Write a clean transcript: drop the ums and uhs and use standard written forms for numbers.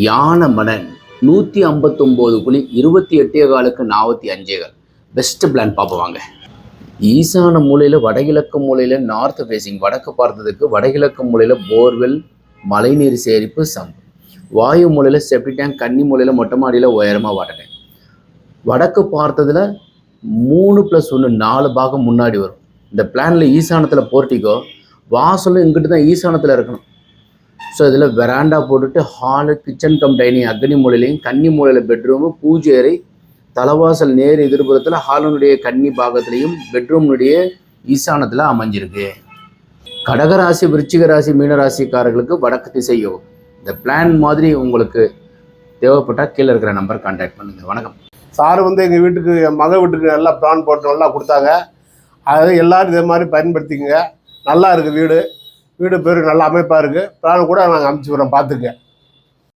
யானை மனன் 159 குழி 28 காலுக்கு 45 கால். பெஸ்ட் பிளான் பார்ப்போம். ஈசான மூலையில் வடகிழக்கு மூலையில் நார்த் ஃபேஸிங் வடக்கு பார்த்ததுக்கு வடகிழக்கு மூலையில் போர்வெல் மழைநீர் சேரிப்பு சம்பு. வாயு மூலையில் செப்டி டேங்க், கன்னி மூலையில் மொட்டை மாடியில் உயரமாக வாட்டர் டேங்க். வடக்கு பார்த்ததில் 3+1 4 பாகம் முன்னாடி வரும். இந்த பிளானில் ஈசானத்தில் போர்ட்டிக்கோ, வாசலும் இங்கிட்டு தான் ஈசானத்தில் இருக்கணும். ஸோ இதில் வெராண்டா போட்டுட்டு ஹாலு, கிச்சன் கம் டைனிங் அக்னி மூலையிலையும், கன்னி மூலையில் பெட்ரூமு, பூஜை அறை, தலைவாசல் நேர் எதிர்புறத்தில் ஹாலனுடைய கன்னி பாகத்திலையும் பெட்ரூம்னுடைய ஈசானத்தில் அமைஞ்சிருக்கு. கடகராசி, விருச்சிக ராசி, மீனராசிக்காரர்களுக்கு வடக்கு திசை யோகம். இந்த பிளான் மாதிரி உங்களுக்கு தேவைப்பட்டால் கீழே இருக்கிற நம்பர் கான்டாக்ட் பண்ணுங்கள். வணக்கம். சார் எங்கள் வீட்டுக்கு, என் மக வீட்டுக்கு நல்லா பிளான் போட்டு நல்லா கொடுத்தாங்க. அதாவது எல்லோரும் இதே மாதிரி பயன்படுத்திக்கங்க. நல்லா இருக்குது வீடு. வீடு பேர் நல்ல அமைப்பாக இருக்குது. பிளான் கூட நாங்கள் அனுப்பிச்சி விட்றோம், பார்த்துக்க.